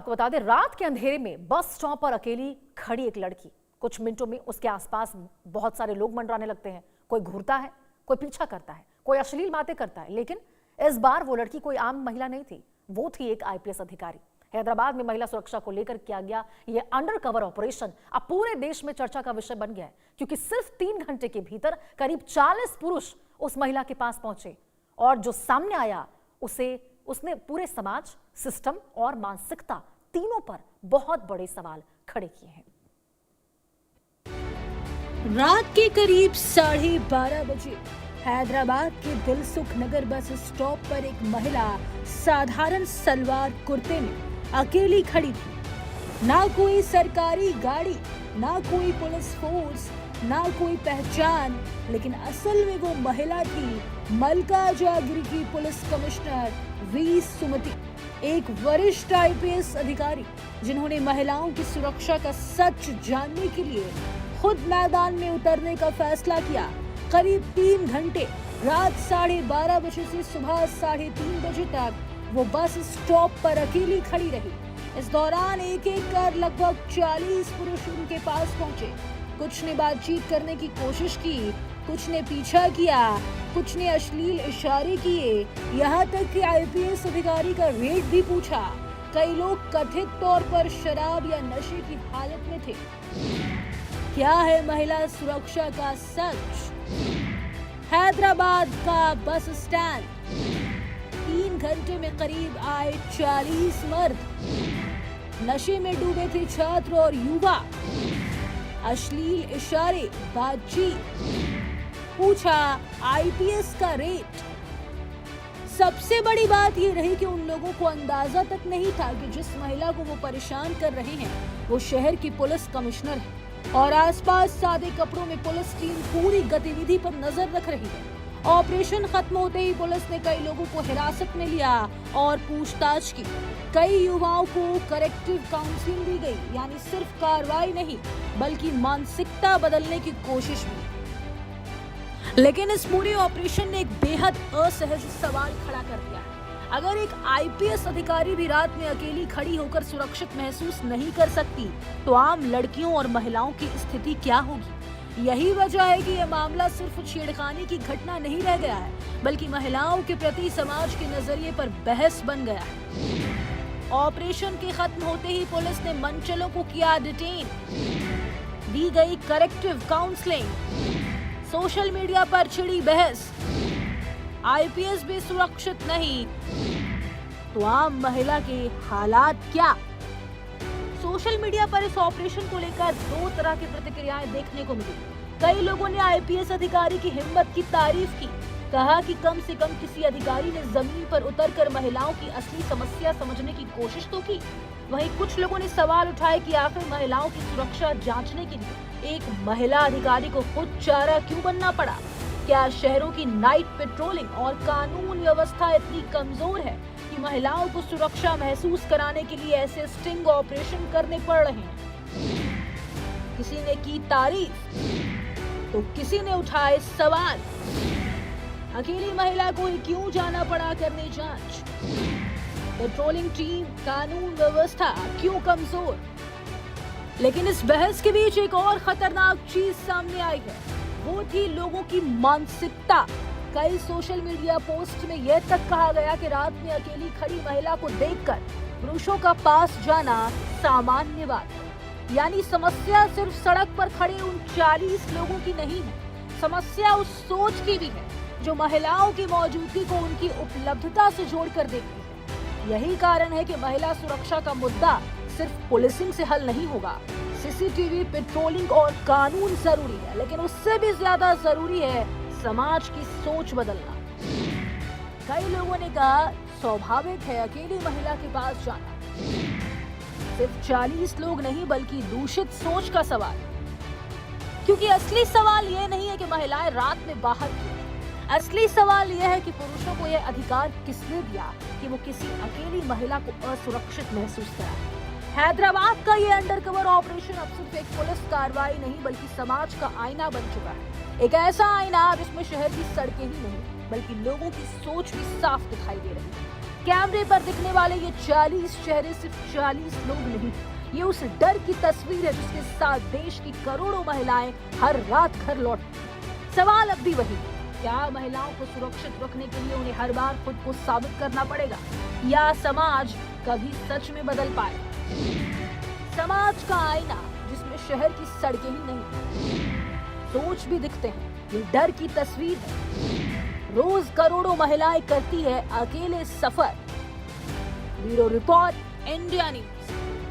आपको बता दें, रात के अंधेरे में बस स्टॉप पर अकेली खड़ी एक लड़की, कुछ मिनटों में उसके आसपास बहुत सारे लोग मंडराने लगते हैं। कोई घूरता है, कोई पीछा करता है, कोई अश्लील बातें करता है। लेकिन इस बार वो लड़की कोई आम महिला नहीं थी, वो थी एक आईपीएस अधिकारी। हैदराबाद में महिला सुरक्षा को लेकर किया गया ये अंडरकवर ऑपरेशन अब पूरे देश में चर्चा का विषय बन गया है, क्योंकि सिर्फ 3 घंटे के भीतर करीब 40 पुरुष उस महिला के पास पहुंचे और जो सामने आया उसने पूरे समाज, सिस्टम और मानसिकता तीनों पर बहुत बड़े सवाल खड़े किए हैं। रात के करीब 12:30 बजे हैदराबाद के दिलसुख नगर बस स्टॉप पर एक महिला साधारण सलवार कुर्ते में अकेली खड़ी थी। ना कोई सरकारी गाड़ी, ना कोई पुलिस फोर्स, ना कोई पहचान, लेकिन असल में वो महिला थी मल्काजगिरी की पुलिस कमिश्नर वी सुमति, एक वरिष्ठ आईपीएस अधिकारी जिन्होंने महिलाओं की सुरक्षा का सच जानने के लिए खुद मैदान में उतरने का फैसला किया। करीब 3 घंटे रात 12:30 बजे से सुबह 3:30 बजे तक वो बस स्टॉप पर अकेली खड़ी रही। इस दौरान एक कर लगभग 40 पुरुष उनके पास पहुंचे। कुछ ने बातचीत करने की कोशिश की, कुछ ने पीछा किया, कुछ ने अश्लील इशारे किए, यहाँ तक कि आईपीएस अधिकारी का रेट भी पूछा। कई लोग कथित तौर पर शराब या नशे की हालत में थे। क्या है महिला सुरक्षा का सच? हैदराबाद का बस स्टैंड। 3 घंटे में करीब आए 40 मर्द। नशे में डूबे थे छात्र और युवा। अश्लील इशारे, बातचीत, पूछा आईपीएस का रेट। सबसे बड़ी बात ये रही कि उन लोगों को अंदाजा तक नहीं था कि जिस महिला को वो परेशान कर रहे हैं वो शहर की पुलिस कमिश्नर है और आसपास सादे कपड़ों में पुलिस टीम पूरी गतिविधि पर नजर रख रही है। ऑपरेशन खत्म होते ही पुलिस ने कई लोगों को हिरासत में लिया और पूछताछ की। कई युवाओं को करेक्टिव काउंसलिंग दी गई, यानी सिर्फ कार्रवाई नहीं बल्कि मानसिकता बदलने की कोशिश भी। लेकिन इस पूरे ऑपरेशन ने एक बेहद असहज सवाल खड़ा कर दिया। अगर एक आईपीएस अधिकारी भी रात में अकेली खड़ी होकर सुरक्षित महसूस नहीं कर सकती, तो आम लड़कियों और महिलाओं की स्थिति क्या होगी? यही वजह है कि यह मामला सिर्फ छेड़खानी की घटना नहीं रह गया है, बल्कि महिलाओं के प्रति समाज के नजरिए पर बहस बन गया है। ऑपरेशन के खत्म होते ही पुलिस ने मनचलों को किया डिटेन, दी गई करेक्टिव काउंसलिंग, सोशल मीडिया पर छिड़ी बहस। आईपीएस भी सुरक्षित नहीं तो आम महिला के हालात क्या? सोशल मीडिया पर इस ऑपरेशन को लेकर 2 तरह की प्रतिक्रियाएं देखने को मिली। कई लोगों ने आईपीएस अधिकारी की हिम्मत की तारीफ की, कहा कि कम से कम किसी अधिकारी ने जमीन पर उतरकर महिलाओं की असली समस्या समझने की कोशिश तो की। वहीं कुछ लोगों ने सवाल उठाए कि आखिर महिलाओं की सुरक्षा जांचने के लिए एक महिला अधिकारी को खुद चारा क्यों बनना पड़ा? क्या शहरों की नाइट पेट्रोलिंग और कानून व्यवस्था इतनी कमजोर है कि महिलाओं को सुरक्षा महसूस कराने के लिए ऐसे स्टिंग ऑपरेशन करने पड़ रहे हैं? किसी ने की तारीफ तो किसी ने उठाए सवाल। अकेली महिला को ही क्यों जाना पड़ा करने जांच? पेट्रोलिंग टीम, कानून व्यवस्था क्यों कमजोर? लेकिन इस बहस के बीच एक और खतरनाक चीज सामने आई है, वो थी लोगों की मानसिकता। कई सोशल मीडिया पोस्ट में यह तक कहा गया कि रात में अकेली खड़ी महिला को देखकर पुरुषों का पास जाना सामान्य बात है। यानी समस्या सिर्फ सड़क पर खड़े उन 40 लोगों की नहीं है, समस्या उस सोच की भी है जो महिलाओं की मौजूदगी को उनकी उपलब्धता से जोड़कर देखती है। यही कारण है कि महिला सुरक्षा का मुद्दा सिर्फ पुलिसिंग से हल नहीं होगा। सीसीटीवी, पेट्रोलिंग और कानून जरूरी है, लेकिन उससे भी ज्यादा जरूरी है समाज की सोच बदलना। कई लोगों ने कहा स्वाभाविक है अकेली महिला के पास जाना, सिर्फ 40 लोग नहीं बल्कि दूषित सोच का सवाल। क्योंकि असली सवाल यह नहीं है कि महिलाएं रात में बाहर क्यों, असली सवाल यह है कि पुरुषों को यह अधिकार किसने दिया कि वो किसी अकेली महिला को असुरक्षित महसूस कराए। हैदराबाद का ये अंडरकवर ऑपरेशन अब सिर्फ एक पुलिस कार्रवाई नहीं बल्कि समाज का आईना बन चुका है। एक ऐसा आईना जिसमें शहर की सड़कें ही नहीं बल्कि लोगों की सोच भी साफ दिखाई दे रही है। कैमरे पर दिखने वाले ये 40 चेहरे सिर्फ 40 लोग नहीं, ये उस डर की तस्वीर है जिसके साथ देश की करोड़ों महिलाएं हर रात घर लौटती। सवाल अब भी वही, क्या महिलाओं को सुरक्षित रखने के लिए उन्हें हर बार खुद को साबित करना पड़ेगा, या समाज कभी सच में बदल पाएगा? समाज का आईना जिसमें शहर की सड़कें ही नहीं, सोच भी दिखते हैं, ये डर की तस्वीर है। रोज करोड़ों महिलाएं करती है अकेले सफर। Bureau report, India news.